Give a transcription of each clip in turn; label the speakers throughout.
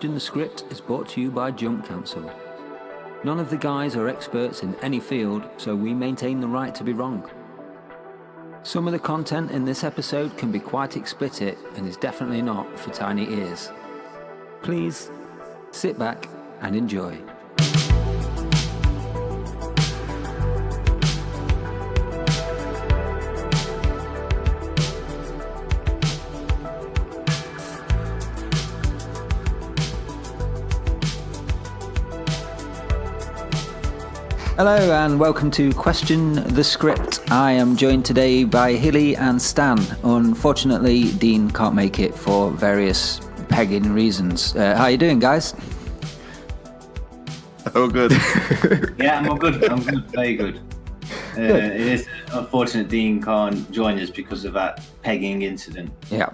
Speaker 1: Question the Script is brought to you by Jump Council. None of the guys are experts in any field, so we maintain the right to be wrong. Some of the content in this episode can be quite explicit and is definitely not for tiny ears. Please sit back and enjoy. Hello and welcome to Question the Script. I am joined today by Hilly and Stan. Unfortunately, Dean can't make it for various pagan reasons. How are you doing, guys?
Speaker 2: Oh, good.
Speaker 3: Yeah, I'm all good. I'm good. Very good. It is unfortunate Dean can't join us because of that pegging incident.
Speaker 1: Yeah.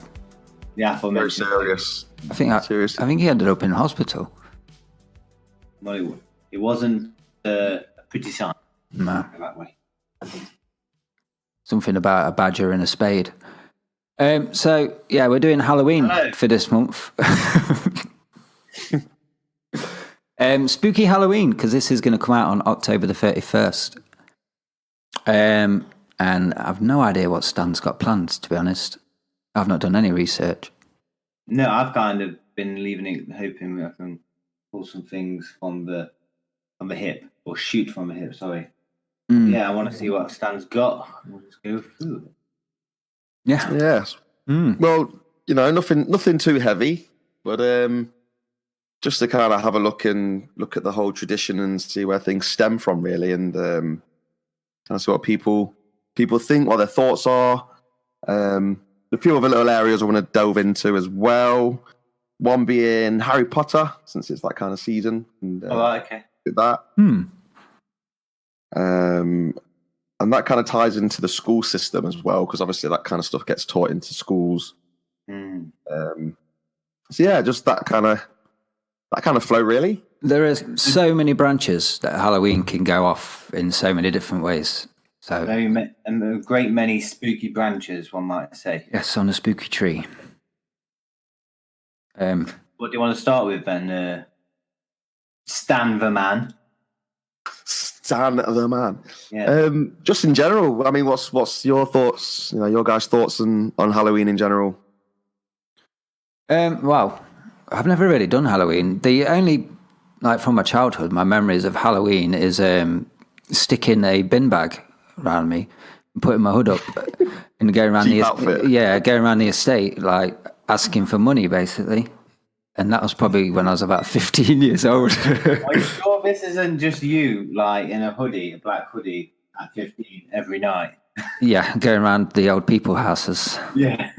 Speaker 3: Yeah,
Speaker 2: Very serious.
Speaker 1: I think he ended up in hospital.
Speaker 3: Well, it wasn't pretty sign.
Speaker 1: No.
Speaker 3: That way.
Speaker 1: Something about a badger and a spade. So, yeah, we're doing Halloween for this month. Spooky Halloween, because this is going to come out on October the 31st. And I've no idea what Stan's got planned, to be honest. I've not done any research.
Speaker 3: No, I've kind of been leaving it, hoping I can pull some things from the hip, or shoot from the hip, sorry. Yeah, I want to see what Stan's got. We'll just go through it.
Speaker 1: Yeah.
Speaker 2: Yes. Well, nothing too heavy, but just to kind of have a look at the whole tradition and see where things stem from, really, and kind of see what people think, what their thoughts are. A few other little areas I want to delve into as well. One being Harry Potter, since it's that kind of season. And,
Speaker 3: okay.
Speaker 2: That. And that kind of ties into the school system as well, because obviously that kind of stuff gets taught into schools. So yeah, just that kind of flow, really.
Speaker 1: There are so many branches that Halloween can go off in so many different ways. So
Speaker 3: a great many spooky branches, one might say.
Speaker 1: Yes, on a spooky tree.
Speaker 3: What do you want to start with then? Stan the man.
Speaker 2: Stan the man.
Speaker 3: Yeah.
Speaker 2: Just in general, I mean, what's your thoughts? Your guys' thoughts on Halloween in general?
Speaker 1: Well, I've never really done Halloween. The only, from my childhood, my memories of Halloween is sticking a bin bag around me and putting my hood up and going around going around the estate, asking for money, basically. And that was probably when I was about 15 years old.
Speaker 3: Are you sure this isn't just you, in a hoodie, a black hoodie, at 15 every night?
Speaker 1: Yeah, going around the old people houses.
Speaker 3: Yeah.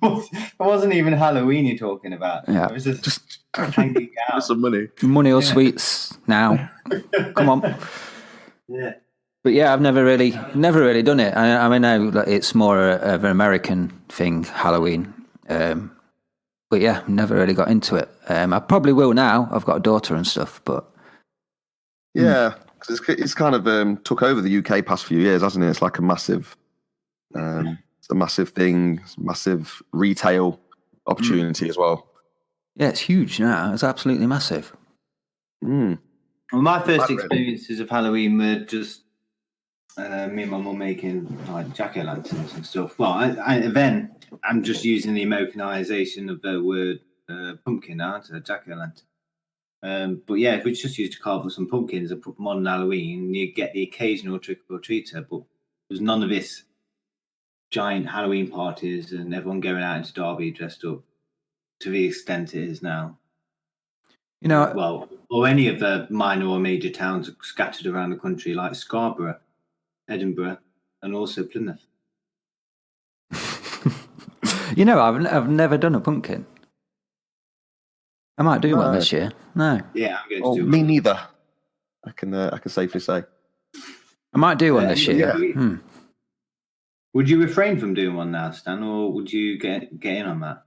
Speaker 3: It wasn't even Halloween you're talking about.
Speaker 1: Yeah.
Speaker 3: It was just hanging out.
Speaker 2: Some money.
Speaker 1: Money or sweets now. Come on.
Speaker 3: Yeah.
Speaker 1: But yeah, I've never really done it. I know it's more of an American thing, Halloween. But yeah, never really got into it. I probably will now. I've got a daughter and stuff, but...
Speaker 2: Yeah, because it's kind of took over the UK past few years, hasn't it? It's like a massive... it's a massive thing, massive retail opportunity as well.
Speaker 1: Yeah, it's huge now. It's absolutely massive.
Speaker 3: Well, my first experiences of Halloween were just me and my mum making jack-o'-lanterns and stuff. Well, then I'm just using the Americanization of the word pumpkin now to jack-o'-lantern. But yeah, we just used to carve up some pumpkins and put them on Halloween, and you get the occasional trick-or-treater, but there's none of this giant Halloween parties and everyone going out into Derby dressed up to the extent it is now. Or any of the minor or major towns scattered around the country, like Scarborough, Edinburgh, and also Plymouth.
Speaker 1: I've never done a pumpkin. I might do one this year. No.
Speaker 3: Yeah, I'm going to do
Speaker 2: me
Speaker 3: one.
Speaker 2: neither. I can safely say.
Speaker 1: I might do one this year.
Speaker 3: Yeah. Would you refrain from doing one now, Stan, or would you get in on that?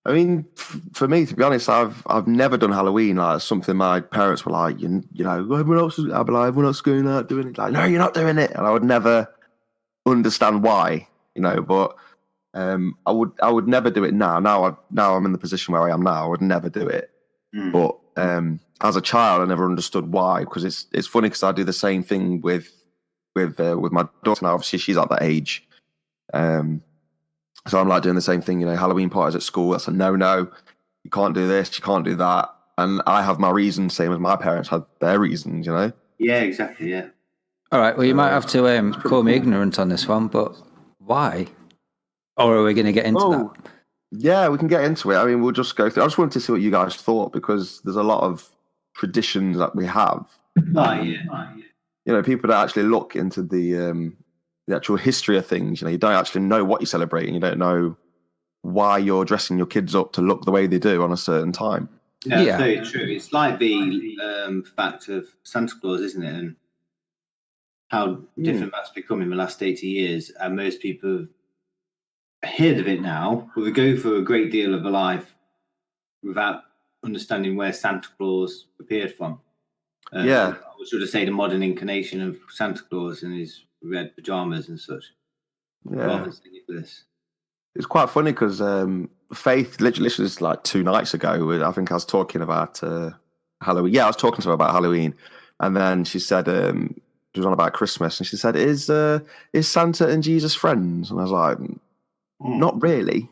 Speaker 2: I mean, for me, to be honest, I've never done Halloween. Like something my parents were like, everyone else is. I'd be like, everyone else is going out doing it. Like, no, you're not doing it. And I would never understand why, But I would never do it now. Now I'm in the position where I am now. I would never do it. But as a child, I never understood why. Because it's funny because I do the same thing with my daughter now. Obviously, she's at that age. So I'm like doing the same thing. Halloween parties at school. That's a no. You can't do this. You can't do that. And I have my reasons, same as my parents had their reasons.
Speaker 3: Yeah, exactly. Yeah.
Speaker 1: All right. Well, you might have to call me ignorant on this one, but why? Or are we going to get into that?
Speaker 2: Yeah, we can get into it. I mean, we'll just go through. I just wanted to see what you guys thought because there's a lot of traditions that we have. People that actually look into the actual history of things. You don't actually know what you're celebrating. You don't know why you're dressing your kids up to look the way they do on a certain time.
Speaker 3: No, yeah, very true. It's like the fact of Santa Claus, isn't it? And how different that's become in the last 80 years. And most people have heard of it now, but we go through a great deal of a life without understanding where Santa Claus appeared from. I would sort of say the modern incarnation of Santa Claus in his red pajamas and such.
Speaker 2: Yeah. It's quite funny because Faith literally was like 2 nights ago. I think I was talking about Halloween. Yeah, I was talking to her about Halloween, and then she said she was on about Christmas, and she said, "Is Santa and Jesus friends?" And I was like, "Not really."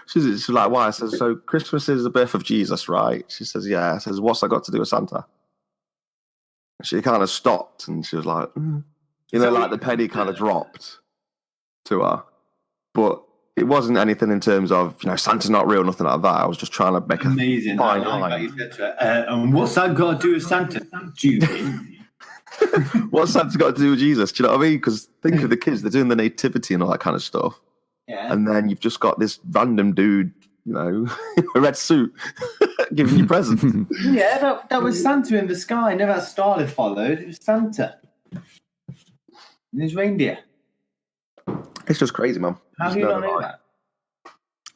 Speaker 2: she's like, "Why?" I said, "So Christmas is the birth of Jesus, right?" She says, "Yeah." I says, "What's that got to do with Santa?" She kind of stopped, and she was like, like the penny kind of dropped to her, but it wasn't anything in terms of Santa's not real, nothing like that. I was just trying to make
Speaker 3: amazing.
Speaker 2: A fine line.
Speaker 3: And what's that got to do with Santa?
Speaker 2: What's Santa got to do with Jesus? Do you know what I mean? Because think of the kids; they're doing the nativity and all that kind of stuff.
Speaker 3: Yeah.
Speaker 2: And then you've just got this random dude, in a red suit, giving you presents.
Speaker 3: Yeah, that was Santa in the sky. Never that star that followed. It was Santa and his reindeer.
Speaker 2: It's just crazy, man.
Speaker 3: How do you not know that?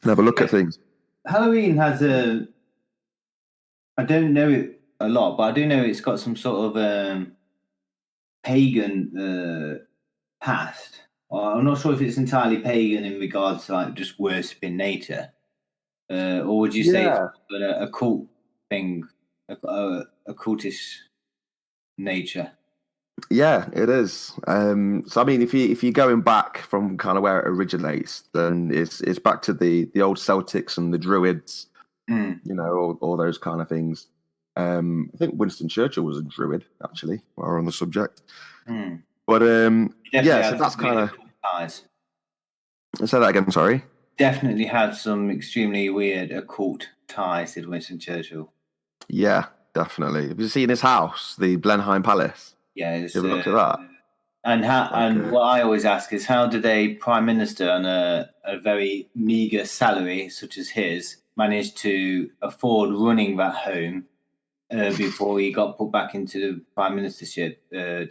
Speaker 2: Never look at things.
Speaker 3: Halloween has I don't know it a lot, but I do know it's got some sort of pagan past. I'm not sure if it's entirely pagan in regards to like just worshipping nature, or would you say it's a cult thing, a cultish nature?
Speaker 2: Yeah, it is. So I mean, if you're going back from kind of where it originates, then it's back to the old Celtics and the Druids, all those kind of things. I think Winston Churchill was a Druid, actually, while we're on the subject. But so that's kind of
Speaker 3: ties.
Speaker 2: Say that again. Sorry.
Speaker 3: Definitely had some extremely weird occult ties to Winston Churchill.
Speaker 2: Yeah, definitely. Have you seen his house, the Blenheim Palace?
Speaker 3: Yeah,
Speaker 2: you ever looked at that?
Speaker 3: And what I always ask is, how did a prime minister on a very meager salary such as his manage to afford running that home before he got put back into the prime ministership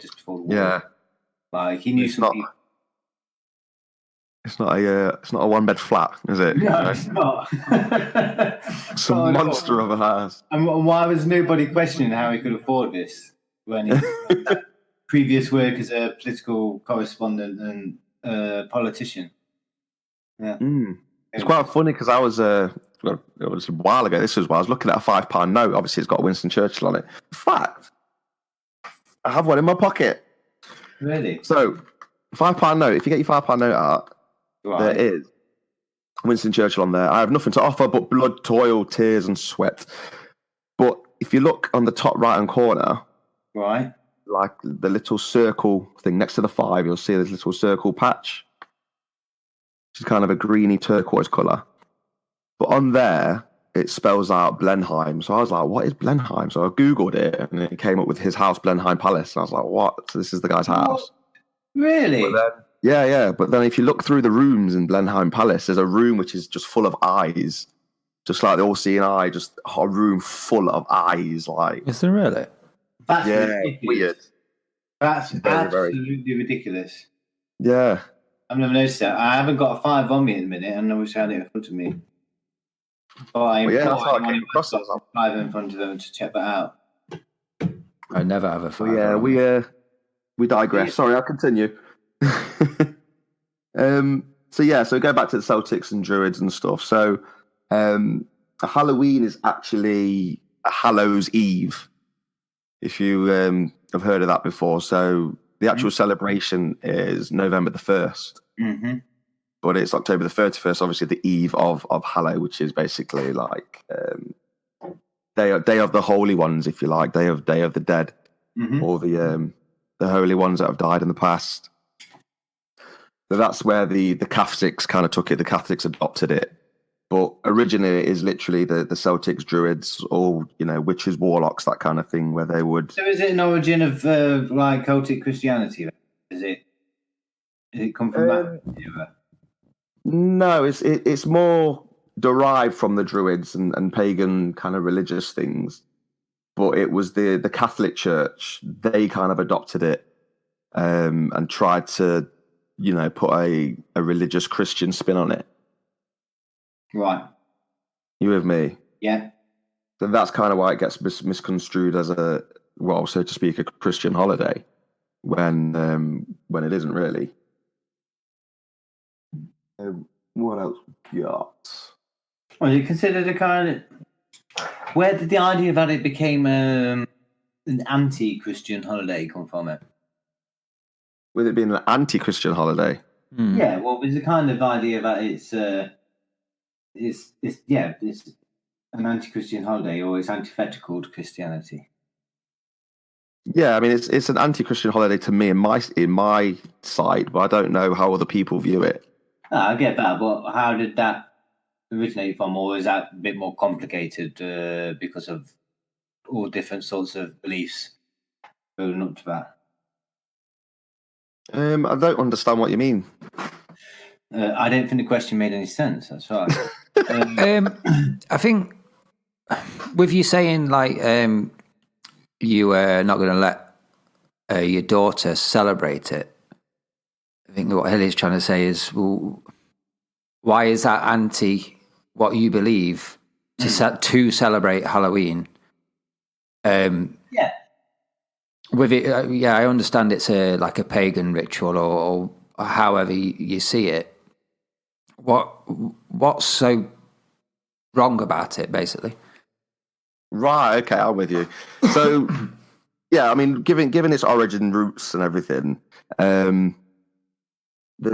Speaker 3: just before the war?
Speaker 2: Yeah,
Speaker 3: like he knew some people.
Speaker 2: It's not a one-bed flat, is it?
Speaker 3: No, it's not.
Speaker 2: It's a monster of a house.
Speaker 3: And why was nobody questioning how he could afford this when he previous work as a political correspondent and politician? Yeah,
Speaker 2: it's quite funny because I was it was a while ago. This was while I was looking at a £5 note. Obviously, it's got Winston Churchill on it. In fact, I have one in my pocket.
Speaker 3: Really?
Speaker 2: So, £5 note. If you get your £5 note out.
Speaker 3: Right.
Speaker 2: There is Winston Churchill on there. I have nothing to offer but blood, toil, tears, and sweat. But if you look on the top right-hand corner,
Speaker 3: right,
Speaker 2: like the little circle thing next to the 5, you'll see this little circle patch, which is kind of a greeny turquoise colour. But on there, it spells out Blenheim. So I was like, what is Blenheim? So I Googled it, and it came up with his house, Blenheim Palace. And I was like, what? So this is the guy's house.
Speaker 3: Really?
Speaker 2: Yeah. But then if you look through the rooms in Blenheim Palace, there's a room which is just full of eyes. Just like the all-seeing eye, just a room full of eyes. Like,
Speaker 1: is there really?
Speaker 3: That's ridiculous.
Speaker 2: Weird.
Speaker 3: That's absolutely ridiculous.
Speaker 2: Yeah.
Speaker 3: I've never noticed that. I haven't got a 5 on me at the minute, and I wish I had it in front of me. But
Speaker 2: that's how I came across it.
Speaker 3: 5 in front of them to check that out.
Speaker 1: I never have a 5.
Speaker 2: We digress. Sorry, I'll continue. So So go back to the Celtics and Druids and stuff. So Halloween is actually a Hallows Eve, if you have heard of that before. So the actual celebration is November the 1st, but it's October the 31st, obviously the eve of Hallow, which is basically like day of the holy ones, if you like, day of the dead, or the holy ones that have died in the past. So that's where the Catholics kind of took it. The Catholics adopted it. But originally it is literally the Celtics, Druids, all, witches, warlocks, that kind of thing, where they would...
Speaker 3: So is it an origin of like Celtic Christianity? Is it come from that?
Speaker 2: No, it's more derived from the Druids and pagan kind of religious things. But it was the Catholic Church, they kind of adopted it and tried to, put a religious Christian spin on it.
Speaker 3: Right.
Speaker 2: You with me?
Speaker 3: Yeah.
Speaker 2: So that's kind of why it gets misconstrued as so to speak, a Christian holiday when it isn't really. What else we got?
Speaker 3: Well, you considered a kind of... Where did the idea that it became an anti-Christian holiday come from?
Speaker 2: With it being an anti-Christian holiday?
Speaker 3: Yeah, well, there's a kind of idea that it's an anti-Christian holiday, or it's antithetical to Christianity.
Speaker 2: Yeah, I mean it's an anti-Christian holiday to me in my side, but I don't know how other people view it.
Speaker 3: I get that, but how did that originate from, or is that a bit more complicated because of all different sorts of beliefs building up to that?
Speaker 2: I don't understand what you mean.
Speaker 3: I don't think the question made any sense. That's right.
Speaker 1: I think with you saying like you are not going to let your daughter celebrate it, I think what Hilly's trying to say is, well, why is that anti what you believe to celebrate Halloween?
Speaker 3: Yeah.
Speaker 1: With it, I understand it's like a pagan ritual or however you see it. What's so wrong about it, basically?
Speaker 2: Right. Okay, I'm with you. So, yeah, I mean, given its origin, roots, and everything, there's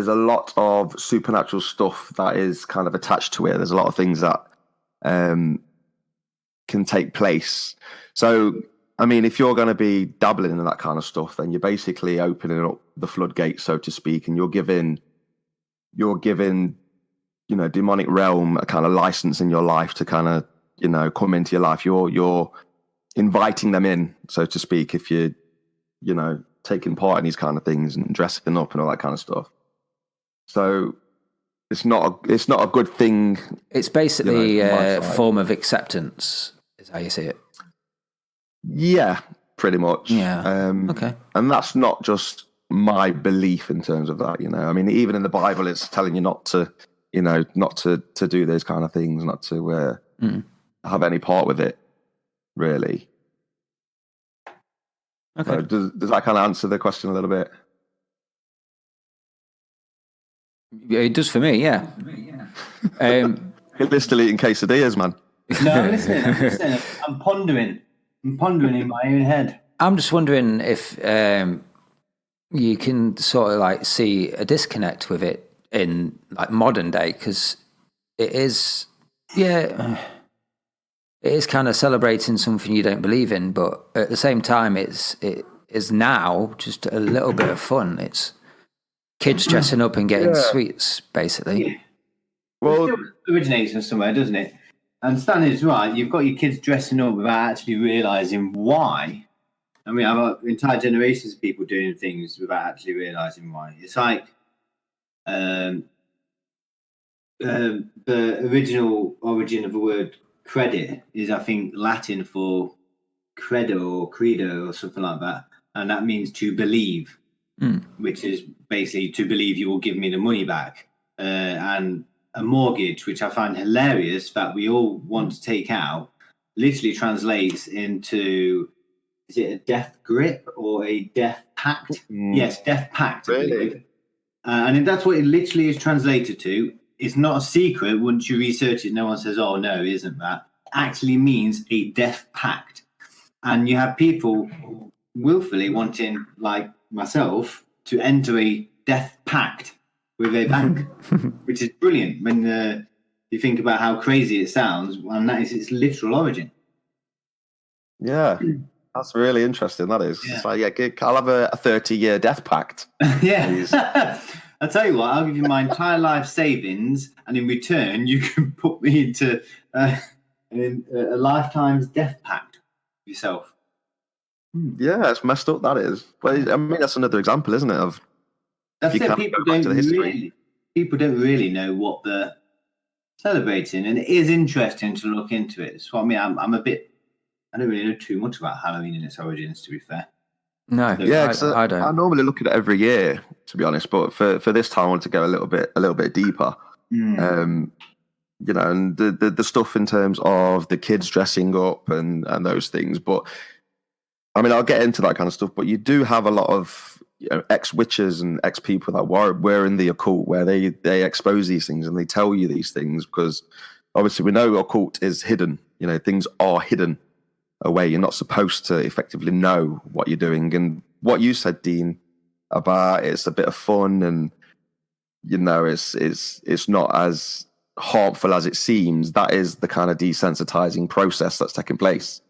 Speaker 2: a lot of supernatural stuff that is kind of attached to it. There's a lot of things that can take place. So, I mean, if you're going to be dabbling in that kind of stuff, then you're basically opening up the floodgates, so to speak, and you're giving demonic realm a kind of license in your life to kind of, come into your life. You're inviting them in, so to speak, if you're, taking part in these kind of things and dressing up and all that kind of stuff. So it's not a good thing.
Speaker 1: It's basically a form of acceptance, is how you see it.
Speaker 2: Yeah, pretty much.
Speaker 1: Yeah. Okay.
Speaker 2: And that's not just my belief in terms of that, I mean, even in the Bible, it's telling you not to do those kind of things, not to have any part with it, really. Okay. So does that kind of answer the question a little bit?
Speaker 3: Yeah,
Speaker 1: it does for me, yeah.
Speaker 2: They're still eating quesadillas, man.
Speaker 3: No, I'm listening. I'm pondering in my own head.
Speaker 1: I'm just wondering if you can sort of like see a disconnect with it in like modern day, because it is kind of celebrating something you don't believe in, but at the same time it is now just a little bit of fun. It's kids dressing up and getting sweets, basically.
Speaker 3: Yeah. Well, it still originates from somewhere, doesn't it? And Stan is right. You've got your kids dressing up without actually realising why. I mean, I've got entire generations of people doing things without actually realising why. It's like the original origin of the word credit is, I think, Latin for credo or credo or something like that. And that means to believe, which is basically to believe you will give me the money back. And a mortgage, which I find hilarious that we all want to take out, literally translates into, is it a death grip or a death pact? Yes, death pact.
Speaker 2: Really?
Speaker 3: And that's what it literally is translated to. It's not a secret once you research it. No one says, "Oh no, isn't that?" Actually means a death pact, and you have people willfully wanting, like myself, to enter a death pact with a bank, which is brilliant when you think about how crazy it sounds, and that is its literal origin.
Speaker 2: Yeah, that's really interesting. That is.
Speaker 3: Yeah.
Speaker 2: It's like, I'll have a 30-year death pact.
Speaker 3: Yeah. I'll tell you what, I'll give you my entire life savings, and in return, you can put me into a lifetime's death pact yourself.
Speaker 2: Yeah, it's messed up, that is. But I mean, that's another example, isn't it? Of
Speaker 3: That's it.
Speaker 2: history.
Speaker 3: People don't really know what they're celebrating, and it is interesting to look into it. So I mean, I don't really know too much about Halloween and its origins, to be fair.
Speaker 1: No,
Speaker 2: Yeah,
Speaker 1: I don't.
Speaker 2: I normally look at it every year, to be honest. But for this time, I want to go a little bit deeper. And the stuff in terms of the kids dressing up and those things. But I mean, I'll get into that kind of stuff. But you do have a lot of ex-witches and ex-people that were in the occult, where they expose these things and they tell you these things, because obviously we know occult is hidden. Things are hidden away. You're not supposed to effectively know what you're doing. And what you said, Dean, about it's a bit of fun, and it's not as harmful as it seems. That is the kind of desensitizing process that's taking place.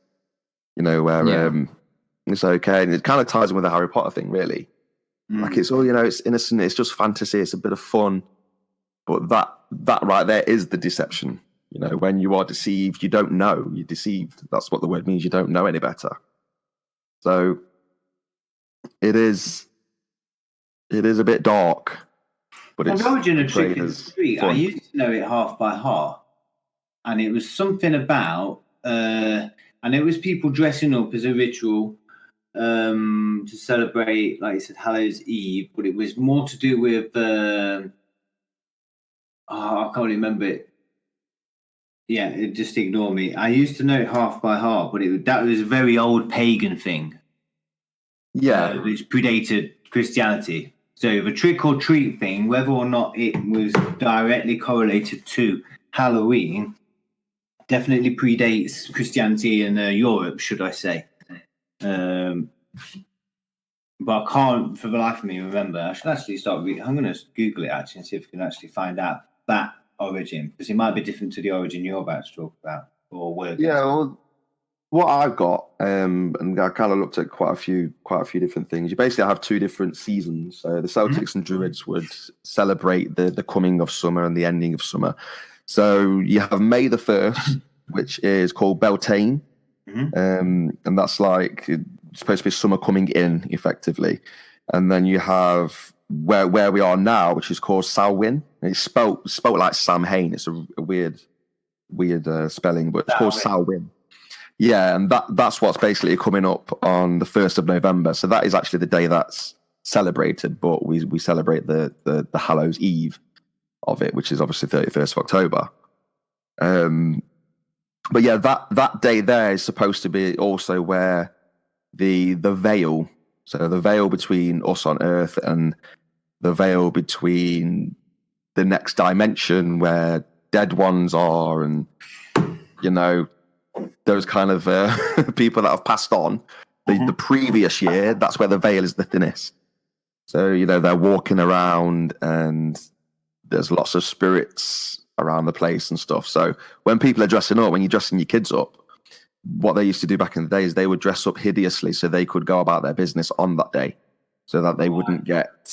Speaker 2: Where it's okay, and it kind of ties in with the Harry Potter thing, really. Like it's all it's innocent, it's just fantasy, it's a bit of fun, but that right there is the deception. When you are deceived, you don't know you're deceived. That's what the word means. You don't know any better. So it is a bit dark, but it's
Speaker 3: the origin of Trick or
Speaker 2: as
Speaker 3: Treat.
Speaker 2: fun.
Speaker 3: I used to know it half by half, and it was something about, and it was people dressing up as a ritual to celebrate, like you said, Hallows Eve, but it was more to do with I can't remember it. Yeah, just ignore me. I used to know it half by half, but that was a very old pagan thing.
Speaker 2: Yeah,
Speaker 3: which predated Christianity. So the trick or treat thing, whether or not it was directly correlated to Halloween, definitely predates Christianity in Europe, should I say. But I can't, for the life of me, remember. I should actually start reading. I'm going to Google it, actually, and see if we can actually find out that origin, because it might be different to the origin you're about to talk about, or work.
Speaker 2: Yeah, well, what I've got, and I kind of looked at quite a few different things. You basically have two different seasons. So the Celtics and Druids would celebrate the coming of summer and the ending of summer. So you have May the 1st, which is called Beltane, and that's like it's supposed to be summer coming in, effectively. And then you have where we are now, which is called Samhain. It's spelt like Sam Hain. It's a weird spelling, but it's called Samhain. Yeah, and that's what's basically coming up on the 1st of November. So that is actually the day that's celebrated, but we celebrate the Hallows Eve of it, which is obviously 31st of October. But yeah, that day there is supposed to be also where the veil, so the veil between us on Earth and the veil between the next dimension where dead ones are, and those kind of people that have passed on the previous year, that's where the veil is the thinnest. So they're walking around and there's lots of spirits around the place and stuff. So when people are dressing up, when you're dressing your kids up, what they used to do back in the day is they would dress up hideously so they could go about their business on that day, so that they wouldn't get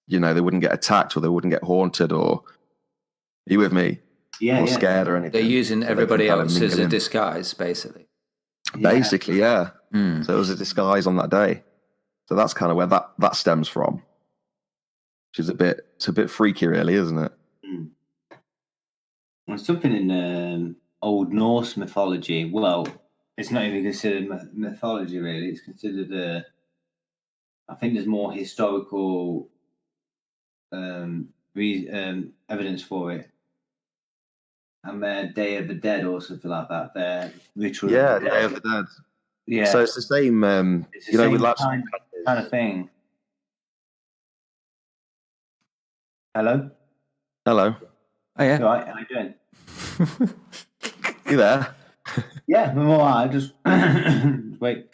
Speaker 2: attacked, or they wouldn't get haunted, or are you with me?
Speaker 3: Or
Speaker 2: scared or anything.
Speaker 1: They're using everybody else as a disguise, basically.
Speaker 2: Basically, yeah. So it was a disguise on that day. So that's kind of where that stems from, which is a bit freaky, really, isn't it?
Speaker 3: Well, something in Old Norse mythology. Well, it's not even considered mythology, really. It's considered. I think there's more historical evidence for it. And their Day of the Dead or something like that. Their ritual.
Speaker 2: Yeah, Day of the Dead.
Speaker 3: Yeah.
Speaker 2: So it's the same.
Speaker 3: It's the same
Speaker 2: with
Speaker 3: kind of thing. Hello?
Speaker 2: Hello.
Speaker 1: Oh yeah.
Speaker 3: You all right? How you doing?
Speaker 2: You there?
Speaker 3: Yeah, I'm all right. Just wait.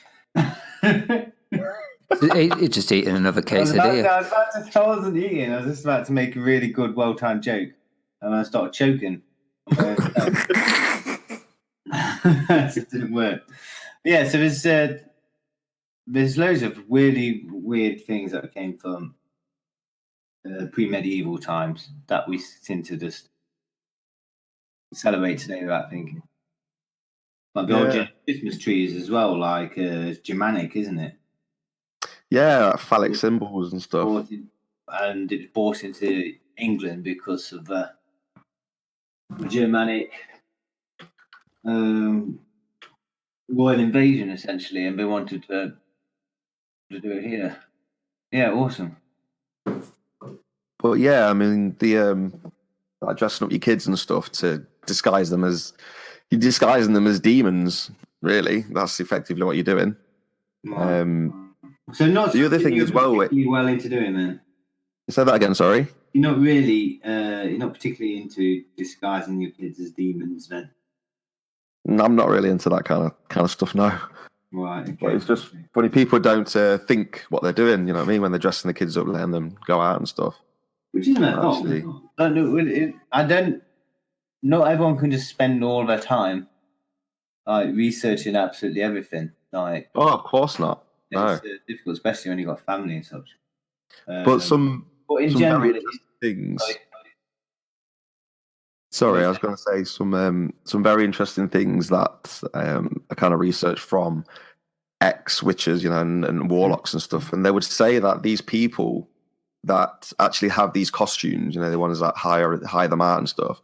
Speaker 1: It's just eating another quesadilla.
Speaker 3: I wasn't eating. I was just about to make a really good, well-timed joke, and I started choking. It didn't work. Yeah, so there's loads of really weird things that came from pre-medieval times that we seem to just celebrate today without thinking. Like the old Christmas trees as well, like it's Germanic, isn't it?
Speaker 2: Yeah, like phallic symbols and stuff.
Speaker 3: And it was brought into England because of the Germanic royal invasion, essentially, and they wanted to do it here. Yeah, awesome.
Speaker 2: But yeah, I mean like dressing up your kids and stuff to disguise them as you're disguising them as demons. Really, that's effectively what you're doing.
Speaker 3: So not
Speaker 2: the other thing as well.
Speaker 3: You're well into doing then.
Speaker 2: Say that again. Sorry.
Speaker 3: You're not really. You're not particularly into disguising your kids as demons then.
Speaker 2: I'm not really into that kind of stuff. No.
Speaker 3: Right. Okay.
Speaker 2: But it's just funny. People don't think what they're doing. You know what I mean? When they're dressing the kids up, letting them go out and stuff.
Speaker 3: Which isn't their fault. I don't. Not everyone can just spend all their time like researching absolutely everything. Like,
Speaker 2: oh, of course not. No,
Speaker 3: it's difficult, especially when you've got family and such.
Speaker 2: But in general, very interesting things. Sorry, I was going to say some very interesting things that I kind of researched from ex-witches, you know, and warlocks and stuff, and they would say that these people that actually have these costumes, you know, the ones that hire them out and stuff.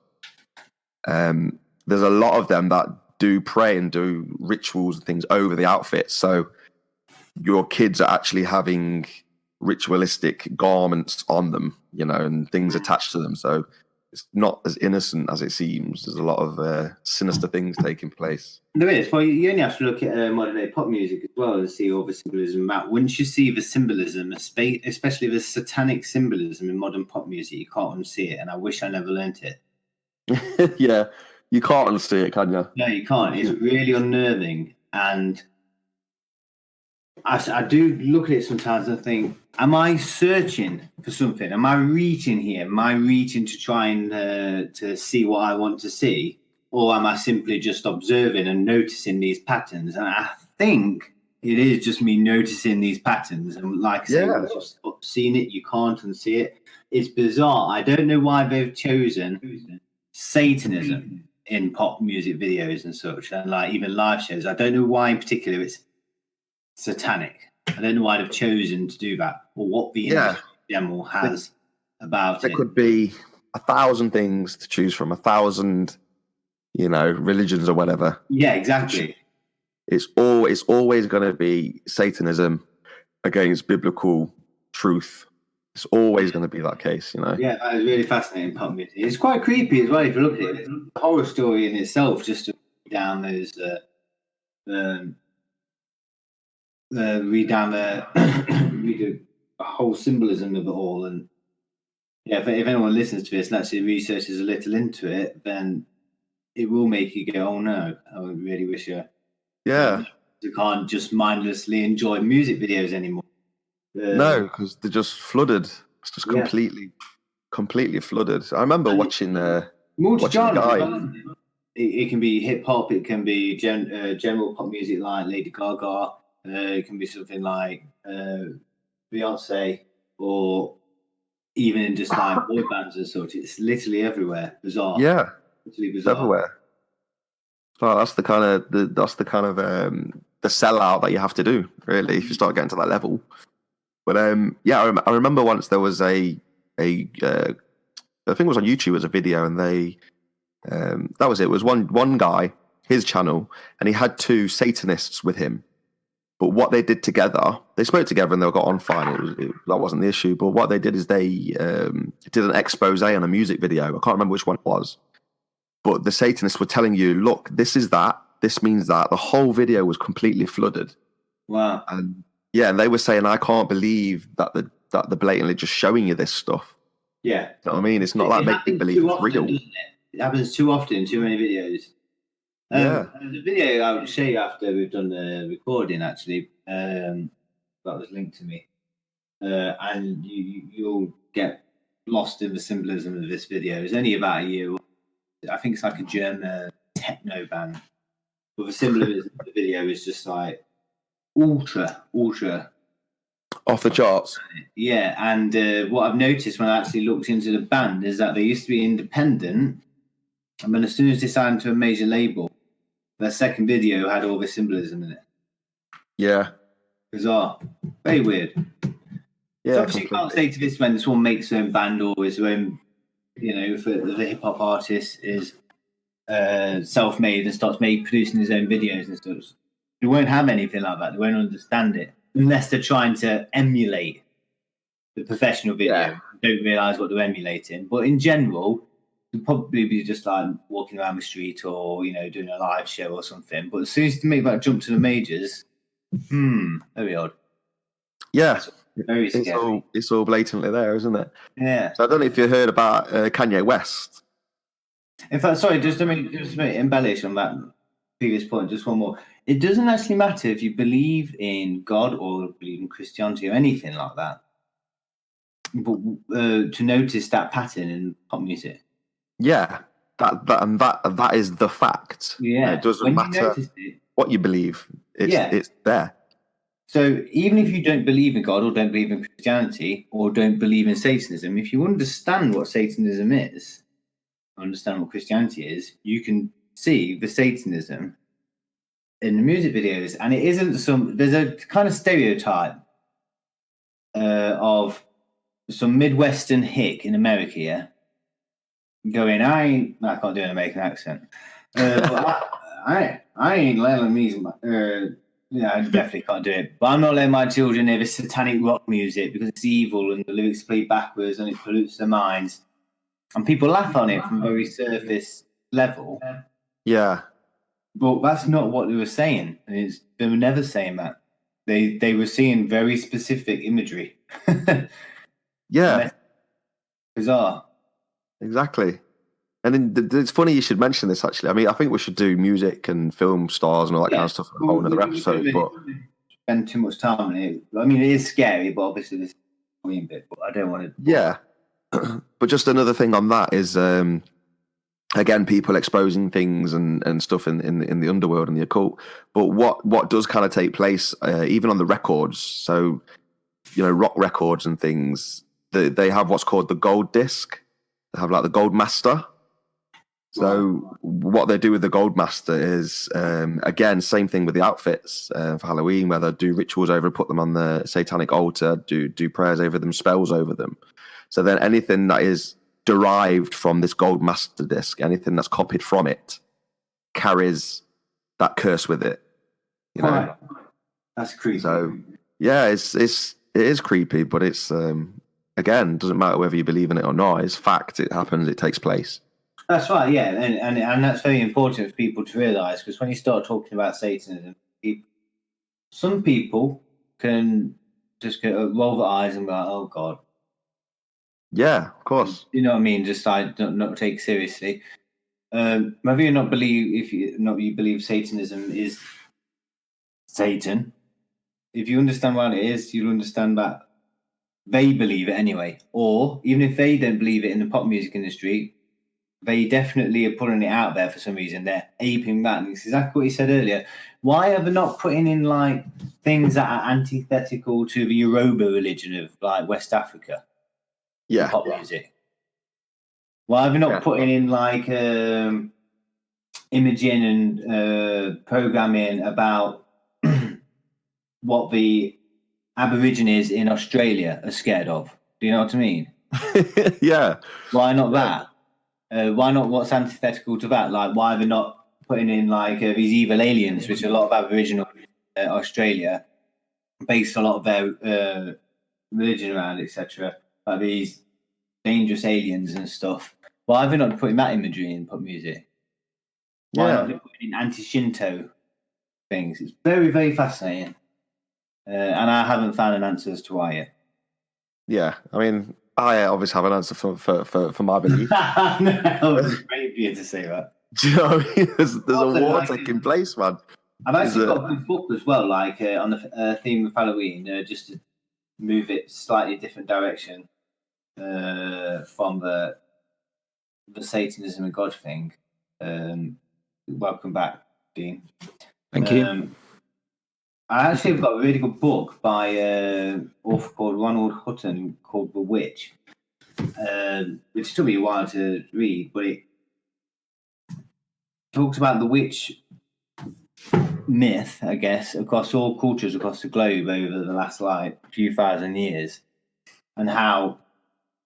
Speaker 2: There's a lot of them that do pray and do rituals and things over the outfits. So your kids are actually having ritualistic garments on them, you know, and things attached to them. So it's not as innocent as it seems. There's a lot of sinister things taking place.
Speaker 3: There is. Well, you only have to look at modern day pop music as well and see all the symbolism about. Once you see the symbolism, especially the satanic symbolism in modern pop music, you can't unsee it. And I wish I never learnt it.
Speaker 2: Yeah, you can't unsee it, can you?
Speaker 3: No, you can't. It's really unnerving. And I do look at it sometimes and think, am I searching for something? Am I reaching here? Am I reaching to try and to see what I want to see? Or am I simply just observing and noticing these patterns? And I think it is just me noticing these patterns. And like I say, just seeing it, you can't unsee it. It's bizarre. I don't know why they've chosen Satanism in pop music videos and such, and like even live shows. I don't know why in particular it's satanic. I don't know why they've chosen to do that, or what the industry in general has about it.
Speaker 2: There could be 1,000 things to choose from, 1,000, you know, religions or whatever.
Speaker 3: Yeah, exactly.
Speaker 2: It's always going to be Satanism against biblical truth. It's always going to be that case, you know.
Speaker 3: Yeah, that is really fascinating pop music. It's quite creepy as well if you look at it. It's a horror story in itself, just to read down read the whole symbolism of it all. And yeah, if anyone listens to this and actually researches a little into it, then it will make you go, "Oh no, I really wish you can't just mindlessly enjoy music videos anymore."
Speaker 2: No, because they're just flooded. It's just completely flooded. I remember watching a guy.
Speaker 3: It can be hip hop. It can be general pop music like Lady Gaga. It can be something like Beyonce, or even just like boy bands and such. It's literally everywhere. Bizarre.
Speaker 2: Yeah,
Speaker 3: literally bizarre.
Speaker 2: It's everywhere. So that's the kind of the sellout that you have to do, really, if you start getting to that level. But I remember once there was I think it was on YouTube as a video, and they that was it. It was one guy, his channel, and he had two Satanists with him. But what they did together, they spoke together and they got on fine. That wasn't the issue. But what they did is they did an expose on a music video. I can't remember which one it was. But the Satanists were telling you, look, this is that. This means that. The whole video was completely flooded.
Speaker 3: Wow.
Speaker 2: And they were saying, I can't believe that they're blatantly just showing you this stuff.
Speaker 3: Yeah.
Speaker 2: You know what I mean? It's not like make me believe it's real.
Speaker 3: Doesn't it? It happens too often in too many videos. The video I would show you after we've done the recording, actually, that was linked to me, and you'll get lost in the symbolism of this video. It's only about a year. I think it's like a German techno band, but the symbolism of the video is just like ultra
Speaker 2: off the charts.
Speaker 3: Yeah, and what I've noticed when I actually looked into the band is that they used to be independent, and then as soon as they signed to a major label, their second video had all this symbolism in it.
Speaker 2: Yeah.
Speaker 3: Bizarre. Very weird.
Speaker 2: Yeah.
Speaker 3: So obviously you can't say to this when someone makes their own band or his own, if the hip hop artist is self-made and starts producing his own videos and stuff. They won't have anything like that. They won't understand it unless they're trying to emulate the professional video.
Speaker 2: Yeah.
Speaker 3: Don't realise what they're emulating. But in general, they'll probably be just like walking around the street or, doing a live show or something. But as soon as they make that jump to the majors, very odd.
Speaker 2: Yeah.
Speaker 3: Very scary.
Speaker 2: It's all blatantly there, isn't it?
Speaker 3: Yeah.
Speaker 2: So I don't know if you heard about Kanye West.
Speaker 3: In fact, sorry, just to embellish on that previous point, just one more. It doesn't actually matter if you believe in God or believe in Christianity or anything like that. But to notice that pattern in pop music.
Speaker 2: Yeah, that is the fact.
Speaker 3: Yeah,
Speaker 2: it doesn't matter what you believe. It's there.
Speaker 3: So even if you don't believe in God or don't believe in Christianity or don't believe in Satanism, if you understand what Satanism is, understand what Christianity is, you can see the Satanism in the music videos. And it isn't there's a kind of stereotype of some Midwestern hick in America, yeah, going, I can't do an American accent. But I ain't letting these, I definitely can't do it. But I'm not letting my children hear this satanic rock music because it's evil and the lyrics play backwards and it pollutes their minds. And people laugh on it from a very surface level.
Speaker 2: Yeah.
Speaker 3: But that's not what they were saying. They were never saying that. They were seeing very specific imagery.
Speaker 2: Yeah.
Speaker 3: Bizarre.
Speaker 2: Exactly. And it's funny you should mention this, actually. I mean, I think we should do music and film stars and all that kind of stuff in a whole other episode. But
Speaker 3: spend too much time on it. I mean, it is scary, but obviously this is a bit. But I don't want to.
Speaker 2: Yeah. But just another thing on that is, again, people exposing things and stuff in the underworld and the occult. But what does kind of take place, even on the records? So, rock records and things, they have what's called the gold disc. They have like the gold master. So what they do with the gold master is, again, same thing with the outfits for Halloween, where they do rituals over, put them on the satanic altar, do prayers over them, spells over them. So then anything that is derived from this gold master disc, anything that's copied from it, carries that curse with it.
Speaker 3: Right. That's creepy.
Speaker 2: So yeah, it is creepy, but it's again, doesn't matter whether you believe in it or not. It's fact. It happens. It takes place.
Speaker 3: That's right. Yeah, and that's very important for people to realise, because when you start talking about Satanism, some people can just roll their eyes and be like, "Oh God."
Speaker 2: Yeah, of course.
Speaker 3: You know what I mean? Just like not take seriously. Maybe you believe Satanism is Satan. If you understand what it is, you'll understand that they believe it anyway. Or even if they don't believe it in the pop music industry, they definitely are putting it out there for some reason. They're aping that. And it's exactly what you said earlier. Why are they not putting in like things that are antithetical to the Yoruba religion of like West Africa?
Speaker 2: Yeah.
Speaker 3: Pop music. Why are they not putting in like imaging and programming about what the Aborigines in Australia are scared of? Do you know what I mean?
Speaker 2: Yeah.
Speaker 3: Why not that? Why not what's antithetical to that? Like, why are they not putting in like these evil aliens, which a lot of Aboriginal Australia based a lot of their religion around, etc. Like these dangerous aliens and stuff. Why are they not putting that imagery in pop music? Why not putting in anti-Shinto things? It's very, very fascinating. And I haven't found an answer as to why yet.
Speaker 2: Yeah, I mean, I obviously have an answer for my belief.
Speaker 3: No, I was great for you to say that.
Speaker 2: Do you know what I mean? There's a
Speaker 3: Also,
Speaker 2: war
Speaker 3: like,
Speaker 2: taking place, man.
Speaker 3: I've actually got a good book as well, like on the theme of Halloween, just to move it slightly different direction from the Satanism and God thing. Welcome back, Dean.
Speaker 1: Thank you.
Speaker 3: I actually have got a really good book by an author called Ronald Hutton called The Witch, which took me a while to read, but it talks about the witch myth, I guess, across all cultures across the globe over the last few thousand years, and how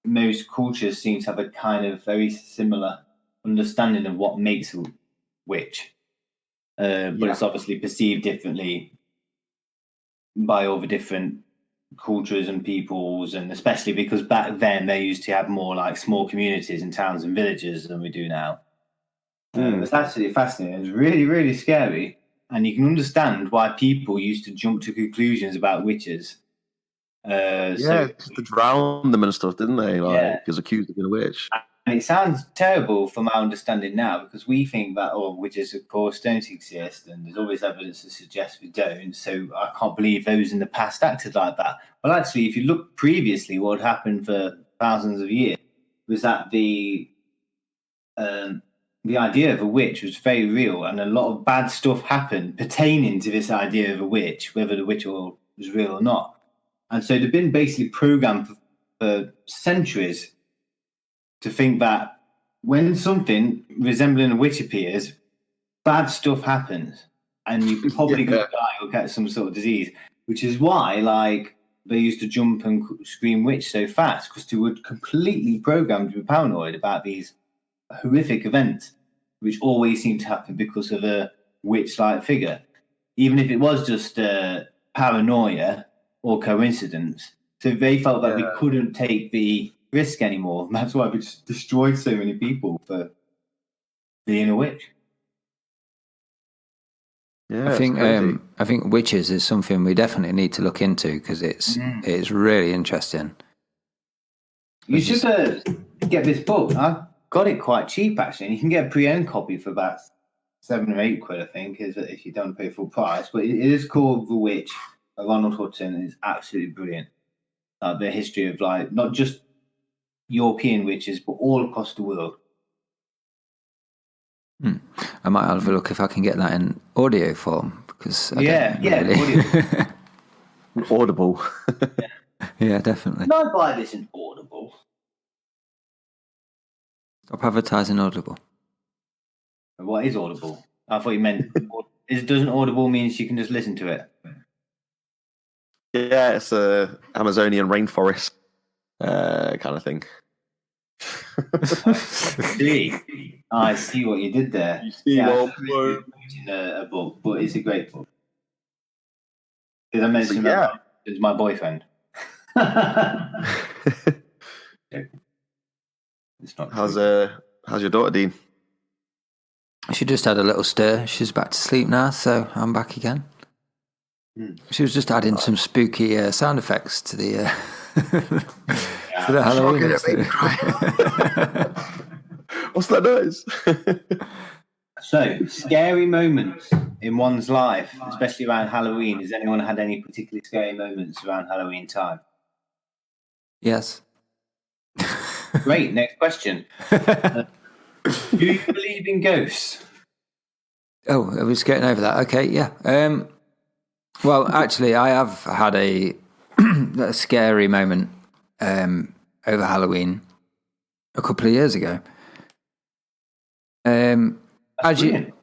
Speaker 3: most cultures seem to have a kind of very similar understanding of what makes a witch, but it's obviously perceived differently by all the different cultures and peoples, and especially because back then they used to have more like small communities and towns and villages than we do now. It's absolutely fascinating. It's really, really scary, and you can understand why people used to jump to conclusions about witches.
Speaker 2: Just to drown them and stuff, didn't they? Like, because accused of being a witch.
Speaker 3: And it sounds terrible from our understanding now, because we think that witches, of course, don't exist, and there's always evidence to suggest we don't. So I can't believe those in the past acted like that. Well, actually, if you look previously, what had happened for thousands of years was that the idea of a witch was very real, and a lot of bad stuff happened pertaining to this idea of a witch, whether the witch was real or not. And so they've been basically programmed for centuries to think that when something resembling a witch appears, bad stuff happens, and you're probably going to die or get some sort of disease, which is why, like, they used to jump and scream witch so fast, because they were completely programmed to be paranoid about these horrific events, which always seem to happen because of a witch-like figure, even if it was just paranoia or coincidence. So they felt that we couldn't take the risk anymore. And that's why we just destroyed so many people for being a witch.
Speaker 2: Yeah,
Speaker 1: I think witches is something we definitely need to look into, because it's really interesting.
Speaker 3: You should get this book. I got it quite cheap, actually, and you can get a pre-owned copy for about £7 or £8, I think, if you don't pay full price. But it is called The Witch by Ronald Hutton, and it's absolutely brilliant. The history of, like, not just European witches, but all across the world.
Speaker 1: I might have a look if I can get that in audio form, because
Speaker 3: audio.
Speaker 2: Audible.
Speaker 1: Yeah, definitely.
Speaker 3: Can I buy this in Audible?
Speaker 1: Stop advertising Audible.
Speaker 3: What is Audible? I thought you meant doesn't Audible means you can just listen to it?
Speaker 2: Yeah, it's a Amazonian rainforest kind of thing.
Speaker 3: I see what you did there.
Speaker 2: You see
Speaker 3: a book, but it's a great book. Did I mention that it's my boyfriend? It's not.
Speaker 2: How's your daughter, Dean?
Speaker 1: She just had a little stir. She's back to sleep now, so I'm back again. She was just adding some spooky sound effects to the to the Halloween.
Speaker 2: What's that noise?
Speaker 3: So, scary moments in one's life, especially around Halloween. Has anyone had any particularly scary moments around Halloween time?
Speaker 1: Yes.
Speaker 3: Great. Next question. Do you believe in ghosts?
Speaker 1: Oh, I was getting over that. Okay, yeah. Well, actually, I have had a scary moment over Halloween a couple of years ago. As you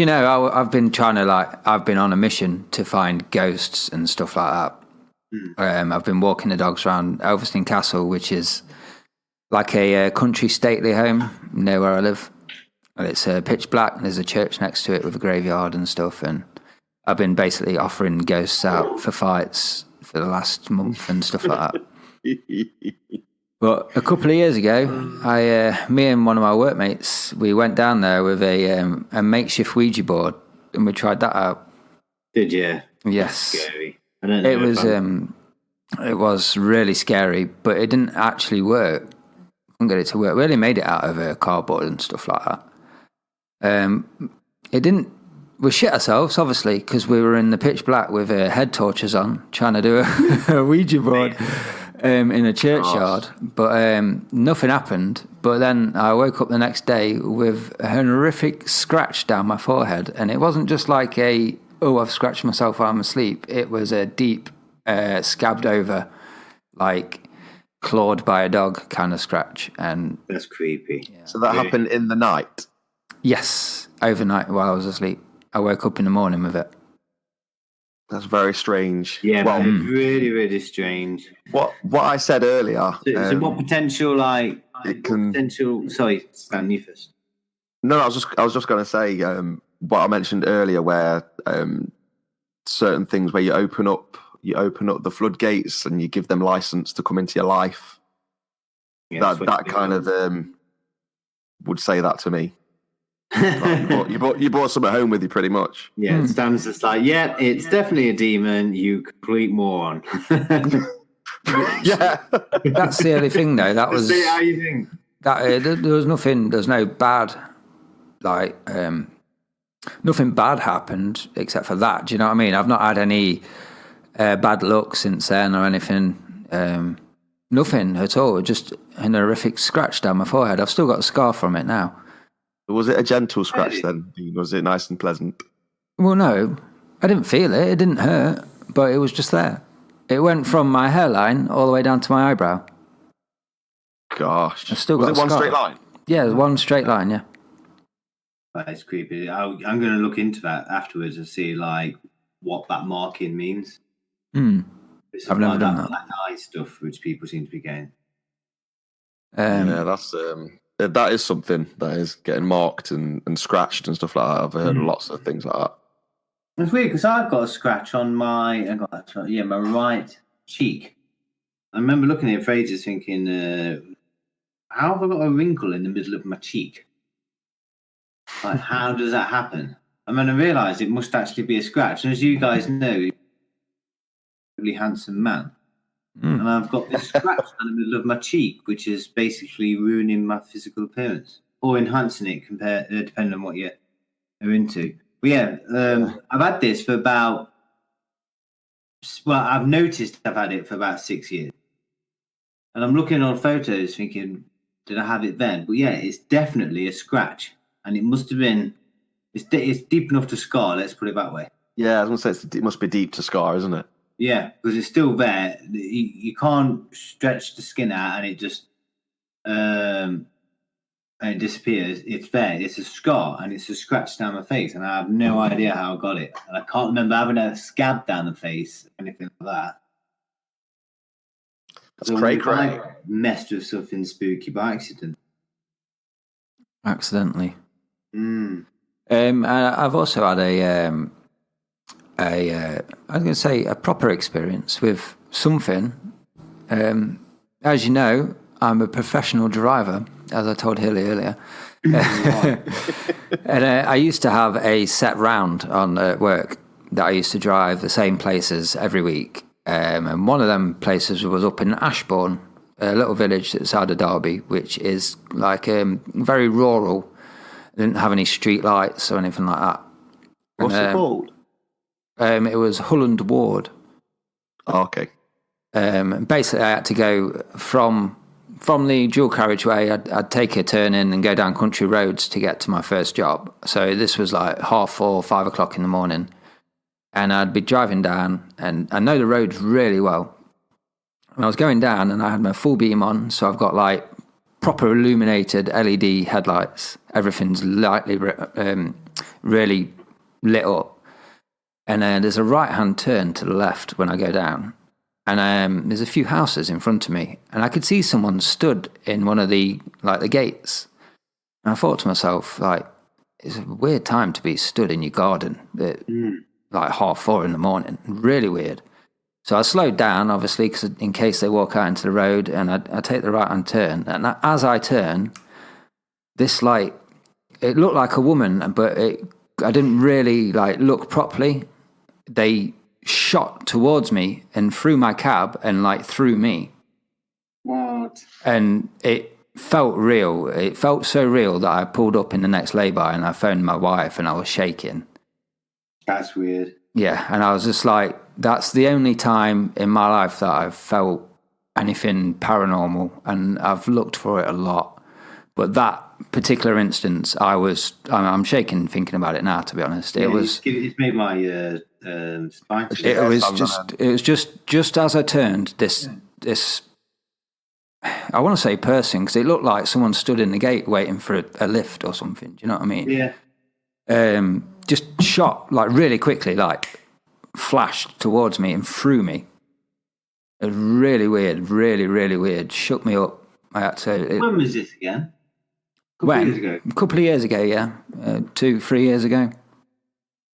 Speaker 1: know, I've been trying to I've been on a mission to find ghosts and stuff like that. I've been walking the dogs around Elveston Castle, which is like a country stately home near where I live. And it's pitch black, and there's a church next to it with a graveyard and stuff. And I've been basically offering ghosts out for fights for the last month and stuff like that. But a couple of years ago, me and one of my workmates, we went down there with a makeshift Ouija board, and we tried that out.
Speaker 3: Did you?
Speaker 1: Yes.
Speaker 3: That's scary. I don't know
Speaker 1: it was It was really scary, but it didn't actually work. Couldn't get it to work. We only made it out of cardboard and stuff like that. It didn't. We shit ourselves, obviously, because we were in the pitch black with head torches on, trying to do a Ouija board in a churchyard. But nothing happened. But then I woke up the next day with a horrific scratch down my forehead. And it wasn't just like I've scratched myself while I'm asleep. It was a deep, scabbed over, like clawed by a dog kind of scratch. And
Speaker 3: That's creepy.
Speaker 1: Yeah.
Speaker 2: So that happened in the night?
Speaker 1: Yes, overnight while I was asleep. I woke up in the morning with it.
Speaker 2: That's very strange.
Speaker 3: Yeah,
Speaker 2: well,
Speaker 3: man, it's really, really strange.
Speaker 2: what I said earlier.
Speaker 3: So what potential,
Speaker 2: it can.
Speaker 3: Sorry, Stan, you first.
Speaker 2: No, I was just going to say what I mentioned earlier, where certain things where you open up the floodgates and you give them license to come into your life.
Speaker 3: Yeah,
Speaker 2: that kind of would say that to me. Like, you brought something home with you, pretty much.
Speaker 3: Yeah, Stan's just like, yeah, it's definitely a demon, you complete moron.
Speaker 2: Yeah,
Speaker 1: That's the only thing, though. That was
Speaker 3: See how you think.
Speaker 1: that. There was nothing. There's no bad, nothing bad happened except for that. Do you know what I mean? I've not had any bad luck since then or anything. Nothing at all. Just an horrific scratch down my forehead. I've still got a scar from it now.
Speaker 2: Was it a gentle scratch then? Was it nice and pleasant?
Speaker 1: Well, no, I didn't feel it. It didn't hurt, but it was just there. It went from my hairline all the way down to my eyebrow.
Speaker 2: Gosh,
Speaker 1: I've still
Speaker 2: was
Speaker 1: got
Speaker 2: it
Speaker 1: a
Speaker 2: one
Speaker 1: scar.
Speaker 2: straight line?
Speaker 1: Yeah, one straight line. Yeah.
Speaker 3: That is creepy. I'm going to look into that afterwards and see what that marking means.
Speaker 1: I've never done that.
Speaker 3: Black eye stuff, which people seem to be getting.
Speaker 2: Yeah, that's that is something that is getting marked and scratched and stuff like that. I've heard lots of things like that.
Speaker 3: It's weird because I've got a scratch on my right cheek. I remember looking at it for ages thinking, how have I got a wrinkle in the middle of my cheek? Like, how does that happen? And then I realised it must actually be a scratch. And as you guys know, he's a really handsome man. And I've got this scratch in the middle of my cheek, which is basically ruining my physical appearance or enhancing it, depending on what you're into. But yeah, I've had this for I've noticed I've had it for about 6 years. And I'm looking on photos thinking, did I have it then? But yeah, it's definitely a scratch. And it must have been, it's deep enough to scar, let's put it that way.
Speaker 2: Yeah, I was going to say it must be deep to scar, isn't it?
Speaker 3: Yeah, because it's still there. You can't stretch the skin out and it just and it disappears. It's there. It's a scar and it's a scratch down my face, and I have no idea how I got it. And I can't remember having a scab down the face, anything like that.
Speaker 2: That's cray.
Speaker 3: I messed with something spooky by accident.
Speaker 1: Accidentally. I've also had I was going to say a proper experience with something. As you know, I'm a professional driver, as I told Hilly earlier. And I used to have a set round on work that I used to drive the same places every week. And one of them places was up in Ashbourne, a little village outside of Derby, which is like very rural. Didn't have any street lights or anything like that.
Speaker 2: What's it called?
Speaker 1: It was Holland Ward.
Speaker 2: Oh, okay.
Speaker 1: Basically, I had to go from the dual carriageway. I'd take a turn in and go down country roads to get to my first job. So this was like 4:30, 5 o'clock in the morning. And I'd be driving down, and I know the roads really well. And I was going down, and I had my full beam on, so I've got like proper illuminated LED headlights. Everything's lightly, really lit up. And there's a right-hand turn to the left when I go down. And there's a few houses in front of me. And I could see someone stood in one of the gates. And I thought to myself, it's a weird time to be stood in your garden at 4:30 in the morning. Really weird. So I slowed down, obviously, because in case they walk out into the road, and I take the right-hand turn. And as I turn, this it looked like a woman, but I didn't really look properly. They shot towards me and through my cab and like through me.
Speaker 3: What?
Speaker 1: And it felt real. It felt so real that I pulled up in the next lay-by and I phoned my wife and I was shaking.
Speaker 3: That's weird.
Speaker 1: Yeah, and I was just like, that's the only time in my life that I've felt anything paranormal, and I've looked for it a lot. But that particular instance, I'm shaking thinking about it now, to be honest.
Speaker 3: It's made my spine.
Speaker 1: It was just as I turned this I want to say person, because it looked like someone stood in the gate waiting for a lift or something. Do you know what I mean?
Speaker 3: Yeah.
Speaker 1: Just shot like really quickly, like flashed towards me and through me. It was really weird, really, really weird. Shook me up. I had to.
Speaker 3: When was this again? A
Speaker 1: couple of years ago, yeah. 2-3 years ago.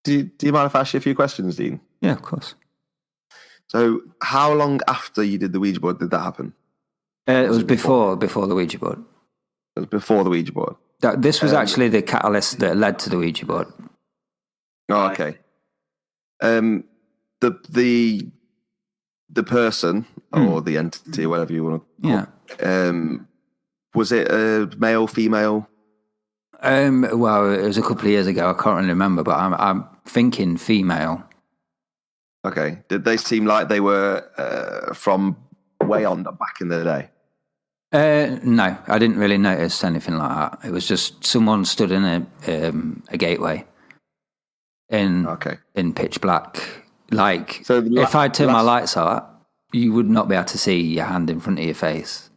Speaker 2: Do you mind if I ask you a few questions, Dean?
Speaker 1: Yeah, of course.
Speaker 2: So, how long after you did the Ouija board did that happen?
Speaker 1: It was before the Ouija board.
Speaker 2: It was before the Ouija board.
Speaker 1: This was actually the catalyst that led to the Ouija board.
Speaker 2: Oh, okay. The person or the entity, whatever you want to call it, was it a male, female?
Speaker 1: Well, it was a couple of years ago. I can't really remember, but I'm thinking female.
Speaker 2: Okay. Did they seem like they were from way on back in the day?
Speaker 1: No, I didn't really notice anything like that. It was just someone stood in a gateway in pitch black. Like, so if I turn my lights out, you would not be able to see your hand in front of your face.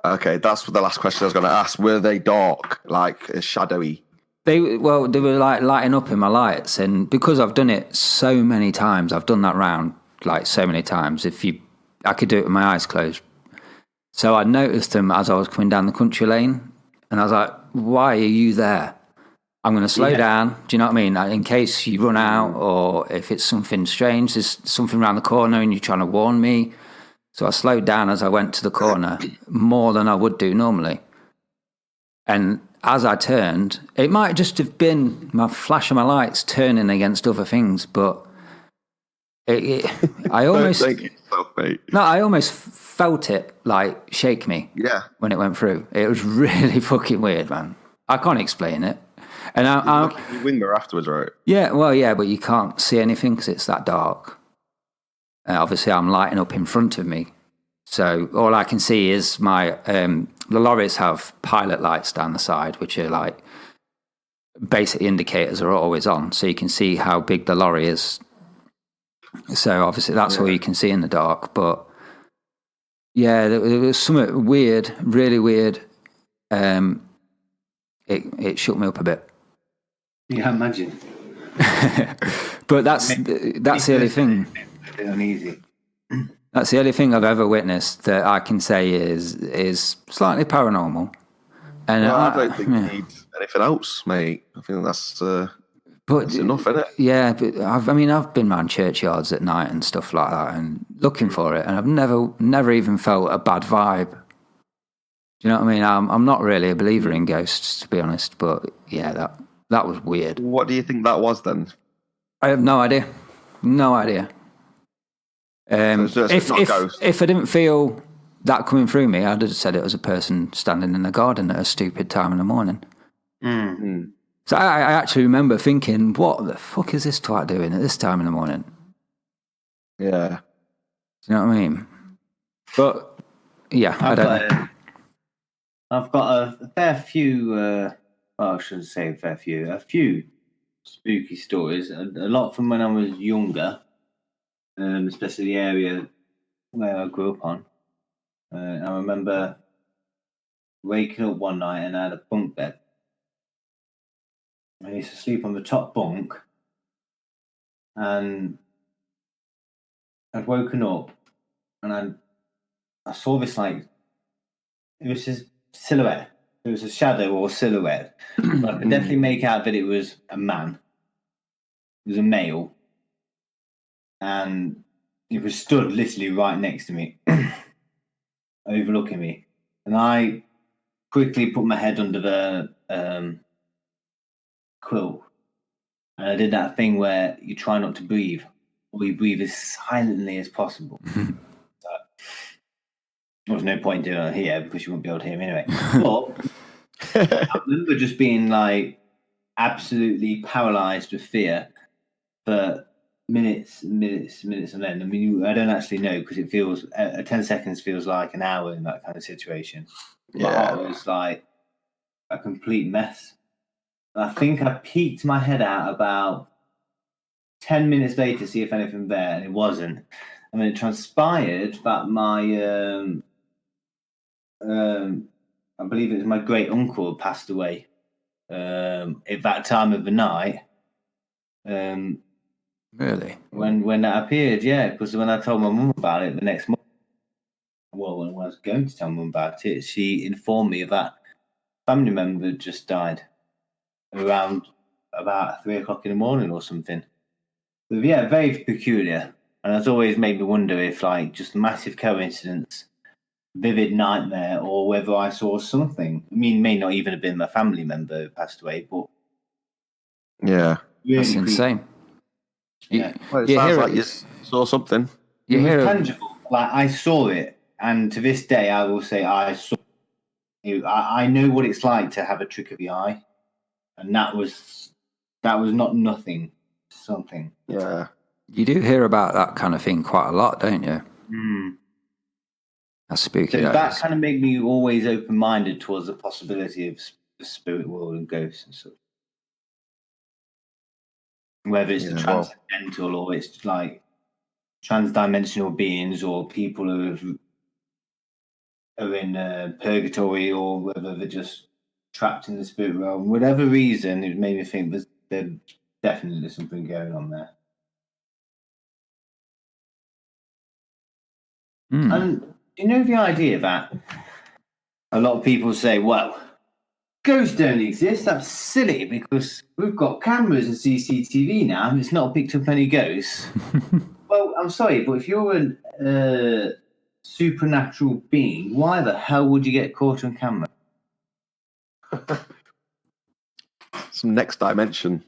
Speaker 2: Okay, that's the last question I was going to ask. Were they dark, like shadowy?
Speaker 1: They were like lighting up in my lights, and because I've done it so many times, I've done that round like so many times. I could do it with my eyes closed. So I noticed them as I was coming down the country lane, and I was like, "Why are you there? I'm going to slow down." Do you know what I mean? In case you run out, or if it's something strange, there's something around the corner, and you're trying to warn me. So I slowed down as I went to the corner more than I would do normally. And as I turned, it might just have been my flash of my lights turning against other things, but I almost I almost felt it like shake me.
Speaker 2: Yeah.
Speaker 1: When it went through, it was really fucking weird, man. I can't explain it. And
Speaker 2: you look at your window afterwards, right?
Speaker 1: Yeah, well, yeah, but you can't see anything because it's that dark. Obviously, I'm lighting up in front of me. So all I can see is the lorries have pilot lights down the side, which are like basic indicators are always on. So you can see how big the lorry is. So obviously that's all you can see in the dark. But yeah, there was something weird, really weird. It shook me up a bit.
Speaker 3: Yeah, imagine.
Speaker 1: But that's the only thing.
Speaker 3: Uneasy.
Speaker 1: That's the only thing I've ever witnessed that I can say is slightly paranormal. And
Speaker 2: I don't think you need anything else, mate. I think that's enough, isn't it? Yeah,
Speaker 1: but I've been around churchyards at night and stuff like that, and looking for it, and I've never even felt a bad vibe. Do you know what I mean? I'm not really a believer in ghosts, to be honest, but yeah, that was weird.
Speaker 2: What do you think that was then?
Speaker 1: I have no idea. No idea. If I didn't feel that coming through me, I'd have said it was a person standing in the garden at a stupid time in the morning.
Speaker 2: Mm-hmm.
Speaker 1: So I actually remember thinking, what the fuck is this twat doing at this time in the morning?
Speaker 2: Yeah.
Speaker 1: Do you know what I mean? But, yeah, I don't know.
Speaker 3: I've got a fair few, I shouldn't say a fair few, a few spooky stories. A lot from when I was younger, especially the area where I grew up on. I remember waking up one night and I had a bunk bed. I used to sleep on the top bunk, and I'd woken up and I saw this, like, it was this silhouette. It was a shadow or silhouette. But I could definitely make out that it was a man. It was a male. And it was stood literally right next to me, overlooking me. And I quickly put my head under the quilt. And I did that thing where you try not to breathe we breathe as silently as possible. So, there's no point doing it here because you won't be able to hear me anyway. But I remember just being like absolutely paralyzed with fear for minutes and then. I mean, I don't actually know because it feels 10 seconds feels like an hour in that kind of situation. My heart was like a complete mess. And I think I peeked my head out about 10 minutes later to see if anything there, and it wasn't. I mean, it transpired that my I believe it was my great uncle had passed away at that time of the night.
Speaker 1: Really?
Speaker 3: When that appeared, yeah, because when I told my mum about it the next morning, well, when I was going to tell mum about it, she informed me that family member just died around about 3 o'clock in the morning or something. But yeah, very peculiar, and it's always made me wonder if, like, just a massive coincidence, vivid nightmare, or whether I saw something. I mean, it may not even have been my family member who passed away, but
Speaker 2: Yeah.
Speaker 3: really
Speaker 1: That's
Speaker 3: creepy.
Speaker 1: insane.
Speaker 3: Yeah.
Speaker 2: Well, it
Speaker 1: You
Speaker 2: sounds
Speaker 1: hear
Speaker 2: like
Speaker 1: it-
Speaker 2: you saw something.
Speaker 1: You
Speaker 3: It
Speaker 1: hear
Speaker 3: was
Speaker 1: of-
Speaker 3: tangible. Like, I saw it, and to this day, I will say I saw it. I know what it's like to have a trick of the eye, and that was not nothing, something.
Speaker 2: Yeah.
Speaker 1: you do hear about that kind of thing quite a lot, don't you? That's spooky.
Speaker 3: So
Speaker 1: that
Speaker 3: that
Speaker 1: is.
Speaker 3: kind of made me always open-minded towards the possibility of the spirit world and ghosts and stuff. Whether it's the transcendental or it's like trans-dimensional beings or people who are in purgatory, or whether they're just trapped in the spirit realm. Whatever reason, it made me think there's definitely something going on there. And you know the idea that a lot of people say, well, ghosts don't exist. That's silly because we've got cameras and CCTV now and it's not picked up any ghosts. Well, I'm sorry, but if you're a supernatural being, why the hell would you get caught on camera?
Speaker 2: Some next dimension.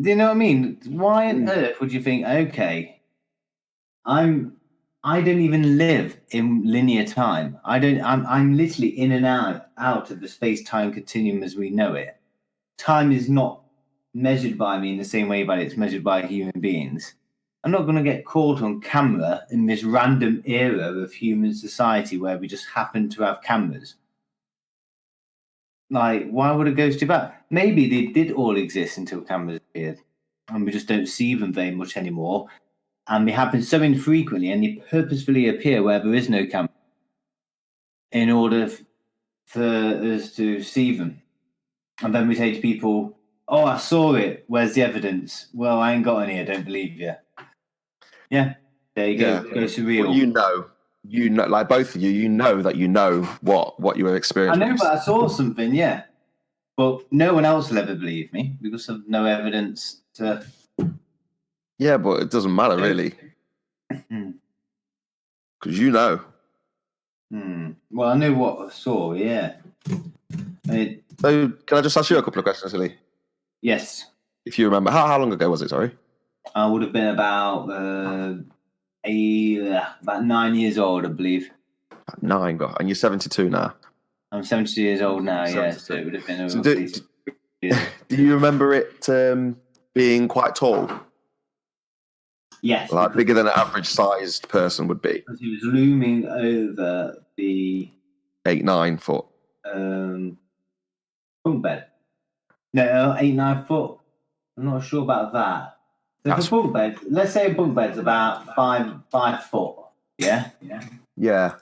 Speaker 3: Do you know what I mean? Why on earth would you think, okay, I don't even live in linear time. I'm literally in and out of the space-time continuum as we know it. Time is not measured by me in the same way that it's measured by human beings. I'm not going to get caught on camera in this random era of human society where we just happen to have cameras. Like, why would a ghost do that? Maybe they did all exist until cameras appeared, and we just don't see them very much anymore. And they happen so infrequently, and they purposefully appear where there is no camera in order for us to see them. And then we say to people, oh, I saw it. Where's the evidence? Well, I ain't got any. I don't believe you. Yeah, there you go. Go surreal.
Speaker 2: Well, you know, like both of you, you know that you know what you were experiencing.
Speaker 3: I know that I saw something, yeah. But no one else will ever believe me because of no evidence to...
Speaker 2: Yeah, but it doesn't matter, really. Because you know.
Speaker 3: Well, I know what I saw, yeah.
Speaker 2: So, can I just ask you a couple of questions, Hilly?
Speaker 3: Yes.
Speaker 2: If you remember. How long ago was it, sorry?
Speaker 3: I would have been about 9 years old, I believe.
Speaker 2: 9, God. And you're 72 now.
Speaker 3: I'm 70 years old now,
Speaker 2: 72.
Speaker 3: yeah. So it would have been
Speaker 2: So do you remember it being quite tall?
Speaker 3: Yes.
Speaker 2: Like bigger than an average sized person would be?
Speaker 3: Because he was looming over the
Speaker 2: 8-9 foot.
Speaker 3: bunk bed. No, 8-9 foot. I'm not sure about that. So if a bunk bed, let's say a bunk bed's about 5 foot. Yeah?
Speaker 2: Yeah.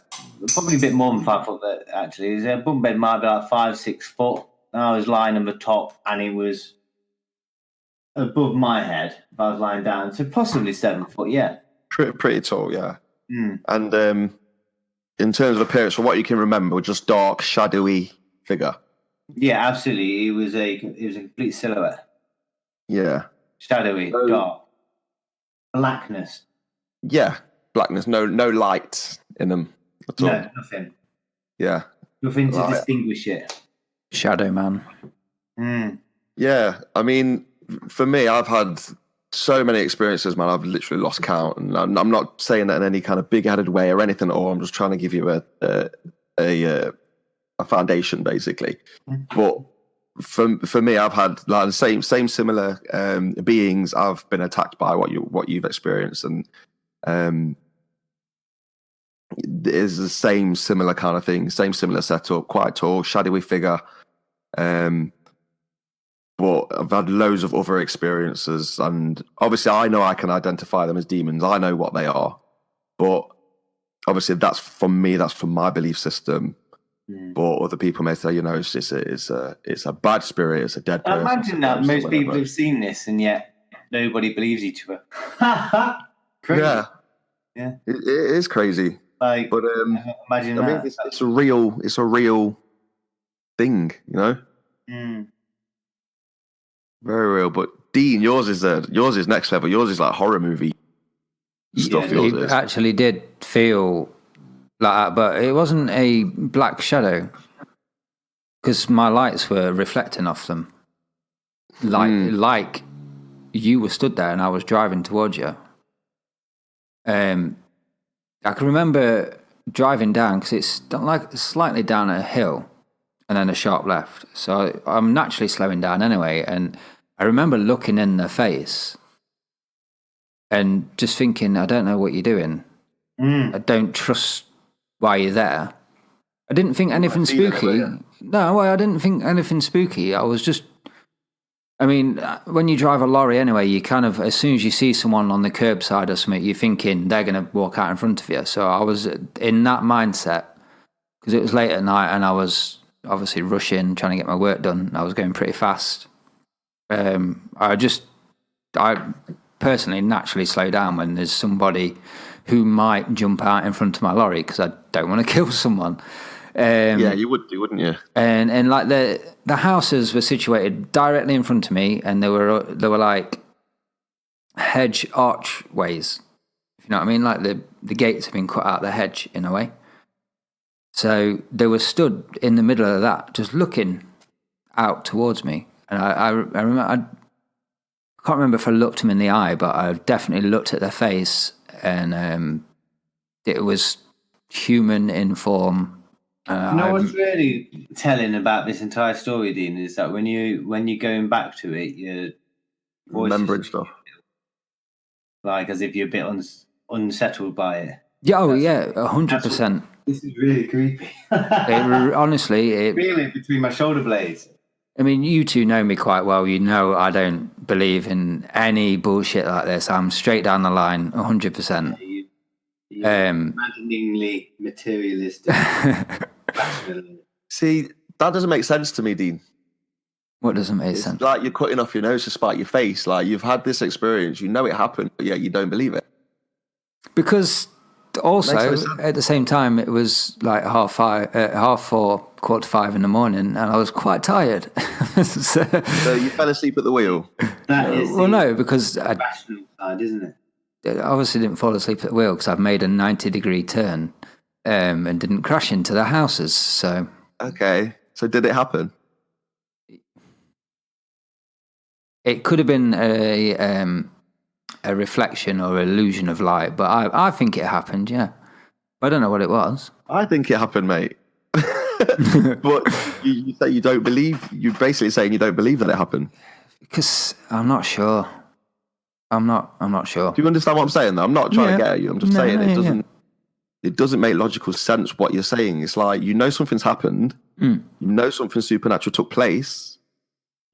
Speaker 3: Probably a bit more than 5 foot, actually. A bunk bed might be like 5-6 foot. And I was lying on the top, and it was above my head if I was lying down. So possibly 7 foot, yeah.
Speaker 2: Pretty tall, yeah. And in terms of appearance, from what you can remember, just dark, shadowy figure.
Speaker 3: Yeah, absolutely. It was a complete silhouette.
Speaker 2: Yeah.
Speaker 3: Shadowy, dark. Blackness.
Speaker 2: Yeah. Blackness. No light in them at all.
Speaker 3: No, nothing.
Speaker 2: Yeah.
Speaker 3: Nothing to distinguish it.
Speaker 1: Shadow Man.
Speaker 2: Yeah. I mean, for me, I've had so many experiences, man. I've literally lost count, and I'm not saying that in any kind of big-headed way or anything at all. I'm just trying to give you a foundation, basically. But for me, I've had like the same similar beings. I've been attacked by what you've experienced, and it is the same similar kind of thing, same similar setup, quite tall, shadowy figure. But I've had loads of other experiences, and obviously I know I can identify them as demons. I know what they are, but obviously that's from me. That's from my belief system. But other people may say, it's a bad spirit. It's a dead person.
Speaker 3: I imagine that most people have seen this, and yet nobody believes each other. Crazy. Yeah,
Speaker 2: it is crazy.
Speaker 3: Like, but imagine that.
Speaker 2: I mean, it's a real thing, Very real. But Dean, yours is next level. Yours is like horror movie stuff.
Speaker 1: It actually did feel like that, but it wasn't a black shadow because my lights were reflecting off them, like you were stood there and I was driving towards you. I can remember driving down because it's slightly down a hill and then a sharp left. So I'm naturally slowing down anyway. And I remember looking in the face and just thinking, I don't know what you're doing. I don't trust why you're there. I didn't think anything spooky. No, I didn't think anything spooky. I was just, when you drive a lorry anyway, you kind of, as soon as you see someone on the curbside or something, you're thinking they're going to walk out in front of you. So I was in that mindset because it was late at night and I was obviously rushing, trying to get my work done. I was going pretty fast. I personally naturally slow down when there's somebody who might jump out in front of my lorry because I don't want to kill someone.
Speaker 2: Yeah, you would do, wouldn't you?
Speaker 1: And like the houses were situated directly in front of me, and they were like hedge archways. If you know what I mean, like the gates have been cut out of the hedge in a way. So they were stood in the middle of that, just looking out towards me. And I remember, I can't remember if I looked them in the eye, but I definitely looked at their face, and it was human in form.
Speaker 3: What's really telling about this entire story, Dean, is that when you're going back to it, you're
Speaker 2: remembering stuff,
Speaker 3: like as if you're a bit unsettled by it.
Speaker 1: Yeah, 100%.
Speaker 3: This is really creepy.
Speaker 1: Honestly,
Speaker 3: feel it between my shoulder blades.
Speaker 1: I mean, you two know me quite well. You know I don't believe in any bullshit like this. I'm straight down the line, 100%.
Speaker 3: Imaginingly materialistic.
Speaker 2: See, that doesn't make sense to me, Dean.
Speaker 1: What doesn't make sense?
Speaker 2: Like you're cutting off your nose to spite your face. Like you've had this experience, you know it happened, but yet you don't believe it.
Speaker 1: Because also at the same time, it was like 4:30, 4:45 in the morning, and I was quite tired.
Speaker 2: So you fell asleep at the wheel.
Speaker 1: No, because
Speaker 3: the rational side, isn't it?
Speaker 1: I obviously didn't fall asleep at the wheel because I've made a 90-degree turn and didn't crash into the houses. So
Speaker 2: okay, so did it happen?
Speaker 1: It could have been a reflection or illusion of light, but I think it happened. Yeah, I don't know what it was.
Speaker 2: I think it happened, mate. But you say you don't believe. You're basically saying you don't believe that it happened
Speaker 1: because I'm not sure. I'm not sure.
Speaker 2: Do you understand what I'm saying? Though I'm not trying to get at you. I'm just saying it doesn't. It doesn't make logical sense what you're saying. It's like something's happened. You know something supernatural took place.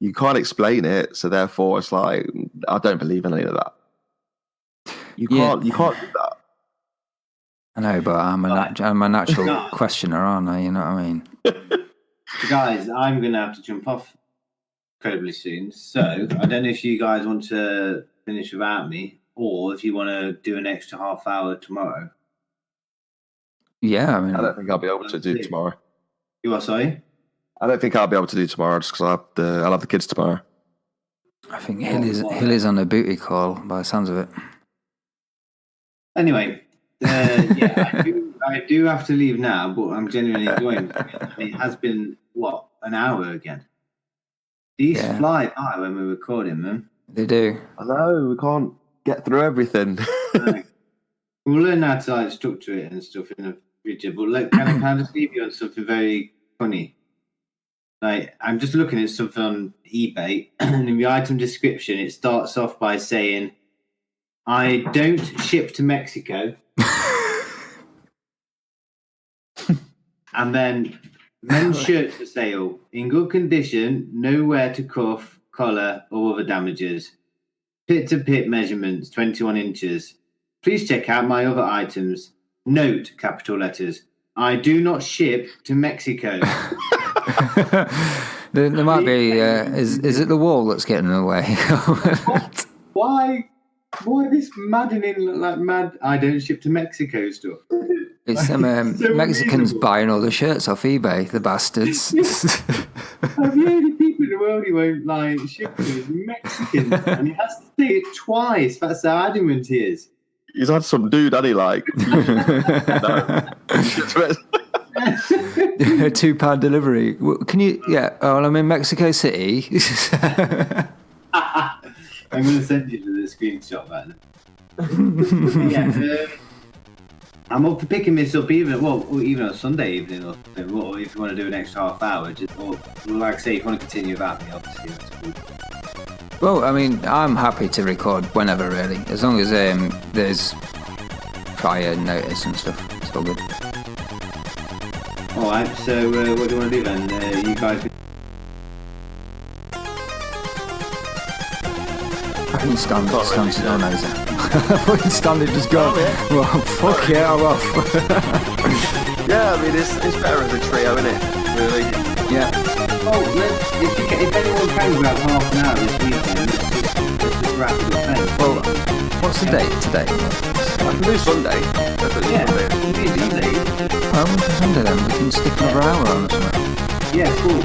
Speaker 2: You can't explain it, so therefore it's like I don't believe in any of that. You can't do that.
Speaker 1: I know, but I'm a natural questioner, aren't I? You know what I mean?
Speaker 3: Guys, I'm going to have to jump off incredibly soon. So I don't know if you guys want to finish without me, or if you want to do an extra half hour tomorrow.
Speaker 1: Yeah, I mean,
Speaker 2: I don't think I'll be able to do tomorrow.
Speaker 3: You are sorry?
Speaker 2: I don't think I'll be able to do tomorrow just because I'll have the kids tomorrow.
Speaker 1: I think Hilly's on a booty call by the sounds of it.
Speaker 3: Anyway, I do have to leave now, but I'm genuinely enjoying it. It has been, an hour again? These fly by when we're recording them.
Speaker 1: They do.
Speaker 2: I know, we can't get through everything.
Speaker 3: No. We'll learn how to like structure it and stuff in the future. But like, can I just leave you on something very funny? Like, I'm just looking at something on eBay, and in the item description, it starts off by saying, "I don't ship to Mexico," and then men's shirts for sale, in good condition, no wear to cuff, collar, or other damages. Pit to pit measurements, 21 inches. Please check out my other items. Note, capital letters, I do not ship to Mexico.
Speaker 1: there might be. Is it the wall that's getting in the way?
Speaker 3: Why this maddening, like mad, I don't ship to Mexico stuff?
Speaker 1: It's some Mexicans buying all the shirts off eBay, the bastards.
Speaker 3: I'm the only people in the world who won't like ship to is Mexican, and he has to say it twice. That's how adamant he is.
Speaker 2: He's had some dude, hadn't he? Like,
Speaker 1: £2 delivery. Can you? Yeah. Oh, well, I'm in Mexico City.
Speaker 3: I'm going to send you the screenshot, man. Yeah. I'm up for picking this up even on Sunday evening, or if you want to do an extra half hour. Or like I say, if you want to continue without me, obviously that's cool.
Speaker 1: Well, I mean, I'm happy to record whenever, really, as long as there's prior notice and stuff. It's all good.
Speaker 3: All right. So what do you want to do then? You guys.
Speaker 1: I can stand it. Stand it on over. I wouldn't stand it. Just go. Well, fuck yeah, I'm off.
Speaker 2: Yeah, I mean, it's better as a trio, isn't it? Really?
Speaker 1: Yeah.
Speaker 3: Oh, if anyone can grab half an hour this weekend, let's just wrap it up then.
Speaker 1: Well, what's the date today?
Speaker 2: I can do Sunday.
Speaker 3: Yeah, Sunday.
Speaker 1: Well, Sunday then. We can stick another hour on or something.
Speaker 3: Yeah, cool.